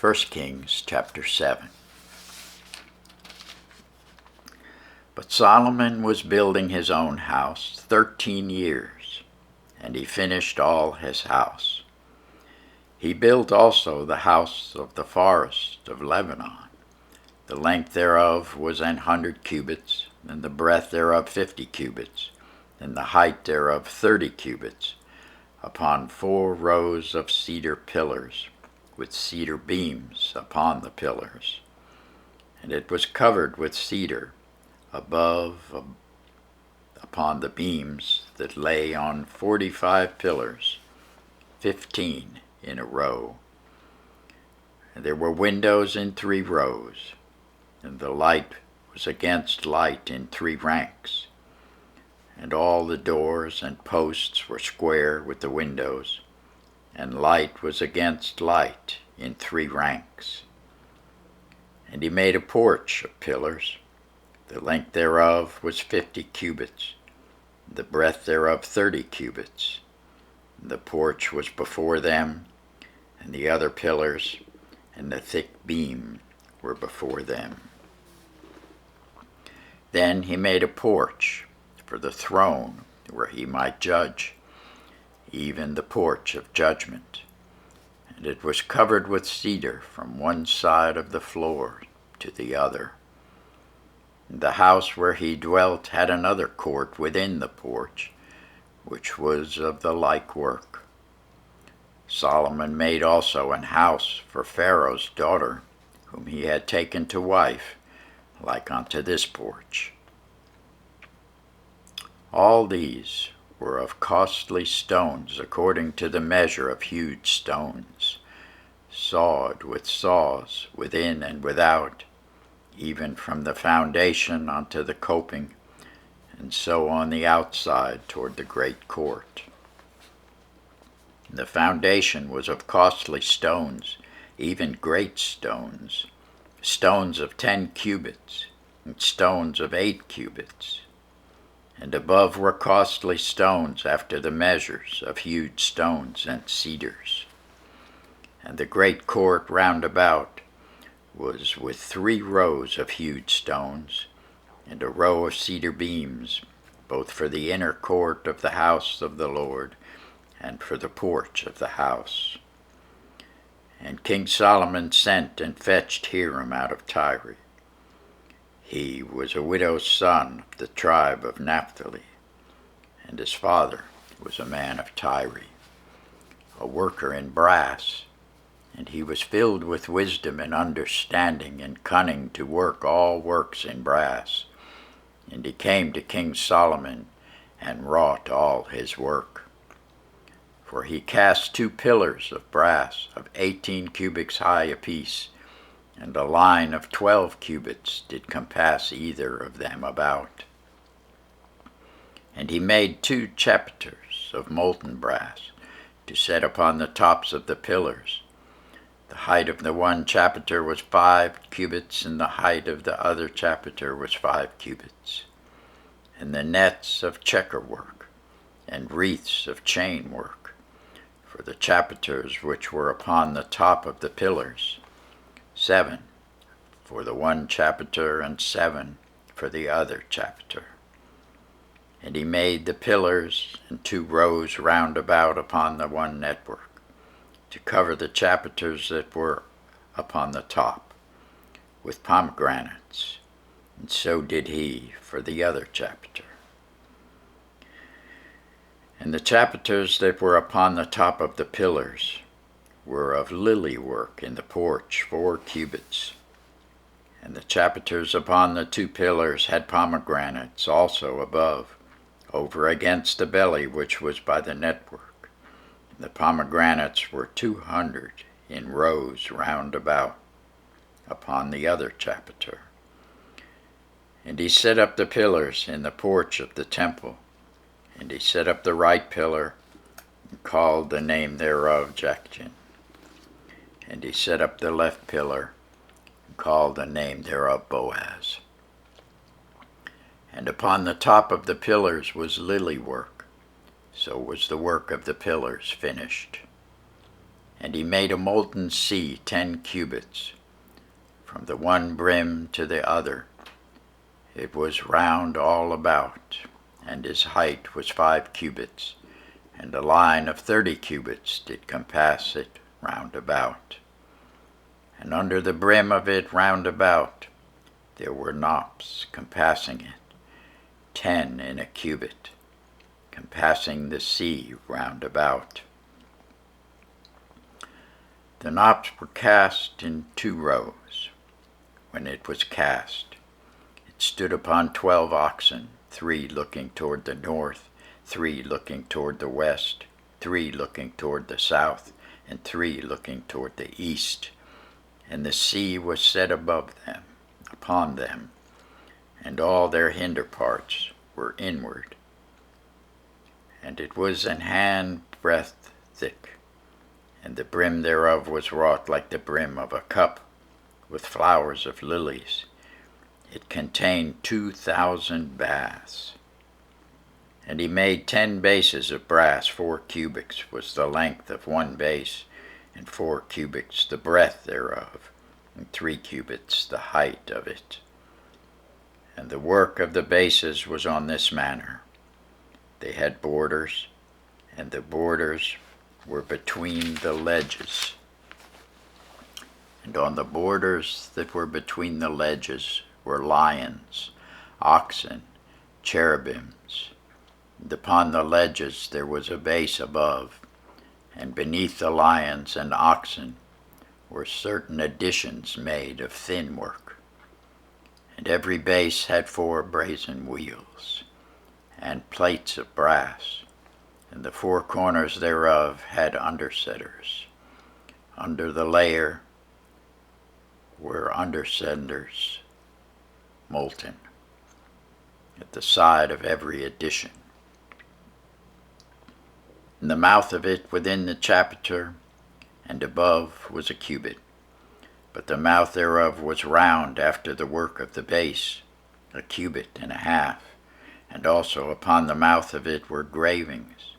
1 Kings chapter 7. But Solomon was building his own house 13 years, and he finished all his house. He built also the house of the forest of Lebanon. The length thereof was 100 cubits, and the breadth thereof 50 cubits, and the height thereof 30 cubits, upon 4 rows of cedar pillars, with cedar beams upon the pillars. And it was covered with cedar above upon the beams that lay on 45 pillars, 15 in a row. And there were windows in 3 rows, and the light was against light in 3 ranks. And all the doors and posts were square with the windows, and light was against light in 3 ranks. And he made a porch of pillars. The length thereof was 50 cubits, the breadth thereof 30 cubits. The porch was before them, and the other pillars and the thick beam were before them. Then he made a porch for the throne where he might judge, even the porch of judgment. And it was covered with cedar from one side of the floor to the other. The house where he dwelt had another court within the porch, which was of the like work. Solomon made also an house for Pharaoh's daughter, whom he had taken to wife, like unto this porch. All these were of costly stones, according to the measure of hewed stones, sawed with saws within and without, even from the foundation unto the coping, and so on the outside toward the great court. The foundation was of costly stones, even great stones, stones of 10 cubits, and stones of 8 cubits. And above were costly stones after the measures of hewed stones and cedars. And the great court round about was with 3 rows of hewed stones, and a row of cedar beams, both for the inner court of the house of the Lord, and for the porch of the house. And King Solomon sent and fetched Hiram out of Tyre. He was a widow's son of the tribe of Naphtali, and his father was a man of Tyre, a worker in brass, and he was filled with wisdom and understanding and cunning to work all works in brass. And he came to King Solomon and wrought all his work. For he cast 2 pillars of brass of 18 cubits high apiece, and a line of 12 cubits did compass either of them about. And he made 2 chapiters of molten brass to set upon the tops of the pillars. The height of the one chapiter was 5 cubits, and the height of the other chapiter was 5 cubits. And the nets of checker work, and wreaths of chain work, for the chapiters which were upon the top of the pillars, 7 for the one chapiter, and 7 for the other chapiter. And he made the pillars and 2 rows round about upon the one network, to cover the chapiters that were upon the top, with pomegranates, and so did he for the other chapiter. And the chapiters that were upon the top of the pillars were of lily work in the porch 4 cubits. And the chapiters upon the 2 pillars had pomegranates also above, over against the belly which was by the network. The pomegranates were 200 in rows round about upon the other chapiter. And he set up the pillars in the porch of the temple, and he set up the right pillar, and called the name thereof Jachin. And he set up the left pillar, and called the name thereof Boaz. And upon the top of the pillars was lily work, so was the work of the pillars finished. And he made a molten sea 10 cubits, from the one brim to the other. It was round all about, and his height was 5 cubits, and a line of 30 cubits did compass it round about. And under the brim of it round about there were knops compassing it, 10 in a cubit, compassing the sea round about. The knops were cast in 2 rows. When it was cast, it stood upon 12 oxen, 3 looking toward the north, 3 looking toward the west, 3 looking toward the south, and 3 looking toward the east. And the sea was set above them, upon them, and all their hinder parts were inward. And it was an handbreadth thick, and the brim thereof was wrought like the brim of a cup, with flowers of lilies. It contained 2,000 baths. And he made 10 bases of brass. 4 cubits was the length of one base, and 4 cubits the breadth thereof, and 3 cubits the height of it. And the work of the bases was on this manner. They had borders, and the borders were between the ledges. And on the borders that were between the ledges were lions, oxen, cherubims. And upon the ledges there was a base above, and beneath the lions and oxen were certain additions made of thin work. And every base had 4 brazen wheels, and plates of brass, and the 4 corners thereof had undersetters. Under the layer were undersetters molten, at the side of every addition. In the mouth of it within the chapiter and above was a cubit, but the mouth thereof was round after the work of the base, 1.5 cubits, and also upon the mouth of it were gravings,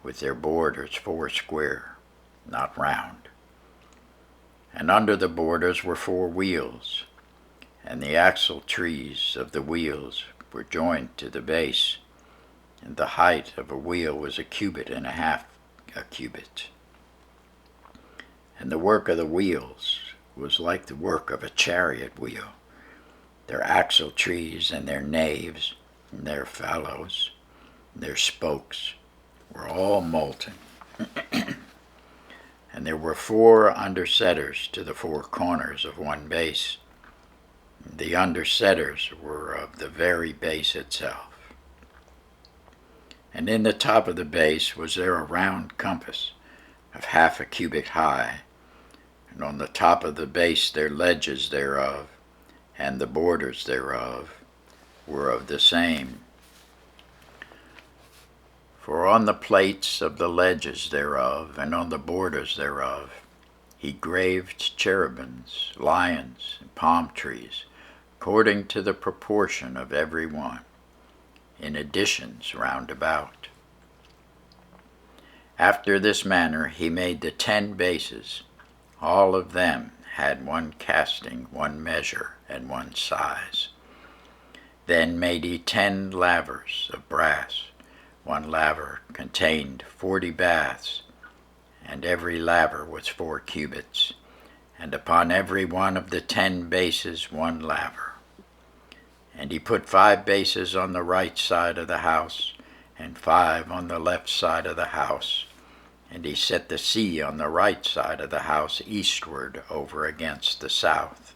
with their borders 4 square, not round. And under the borders were 4 wheels, and the axle trees of the wheels were joined to the base, and the height of a wheel was 1.5 cubits. And the work of the wheels was like the work of a chariot wheel. Their axle trees and their naves and their felloes, and their spokes were all molten. And there were 4 undersetters to the 4 corners of one base. The undersetters were of the very base itself. And in the top of the base was there a round compass of 1/2 cubit high, and on the top of the base their ledges thereof, and the borders thereof, were of the same. For on the plates of the ledges thereof, and on the borders thereof, he graved cherubims, lions, and palm trees, according to the proportion of every one, in additions round about. After this manner he made the 10 bases. All of them had 1 casting, 1 measure, and 1 size. Then made he 10 lavers of brass. 1 laver contained 40 baths, and every laver was 4 cubits, and upon every one of the 10 bases 1 laver. And he put 5 bases on the right side of the house, and 5 on the left side of the house. And he set the sea on the right side of the house eastward over against the south.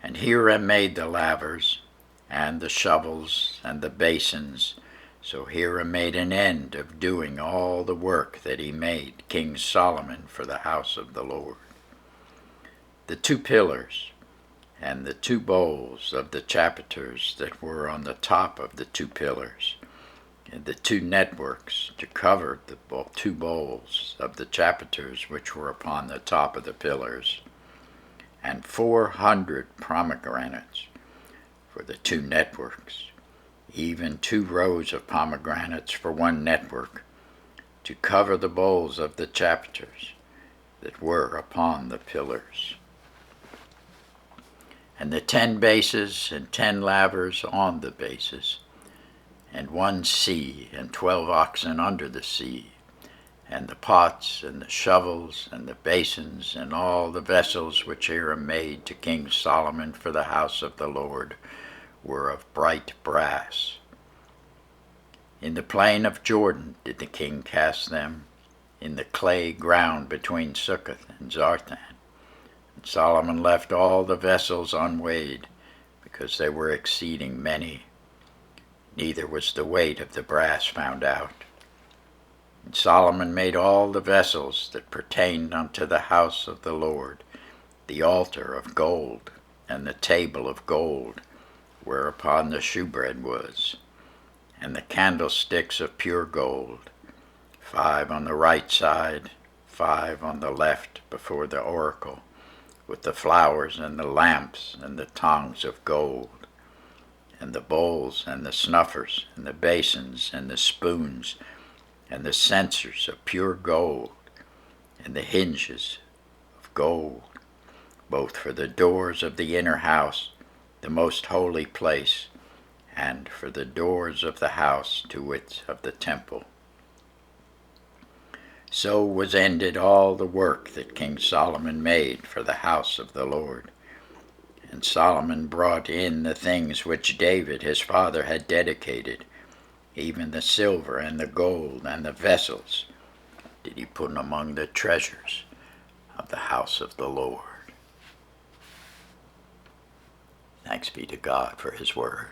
And Hiram made the lavers, and the shovels, and the basins. So Hiram made an end of doing all the work that he made King Solomon for the house of the Lord. The 2 pillars, and the 2 bowls of the chapiters that were on the top of the 2 pillars, and the 2 networks to cover the 2 bowls of the chapiters which were upon the top of the pillars, and 400 pomegranates for the 2 networks, even 2 rows of pomegranates for one network, to cover the bowls of the chapters that were upon the pillars. And the 10 bases and 10 lavers on the bases, and 1 sea and 12 oxen under the sea, and the pots and the shovels and the basins and all the vessels which Hiram made to King Solomon for the house of the Lord were of bright brass. In the plain of Jordan did the king cast them, in the clay ground between Succoth and Zarthan. And Solomon left all the vessels unweighed, because they were exceeding many. Neither was the weight of the brass found out. And Solomon made all the vessels that pertained unto the house of the Lord, the altar of gold, and the table of gold, whereupon the shewbread was, and the candlesticks of pure gold, 5 on the right side, 5 on the left before the oracle, with the flowers and the lamps and the tongs of gold, and the bowls and the snuffers and the basins and the spoons and the censers of pure gold, and the hinges of gold, both for the doors of the inner house, the most holy place, and for the doors of the house to wit of the temple. So was ended all the work that King Solomon made for the house of the Lord. And Solomon brought in the things which David his father had dedicated, even the silver and the gold and the vessels did he put among the treasures of the house of the Lord. Thanks be to God for his word.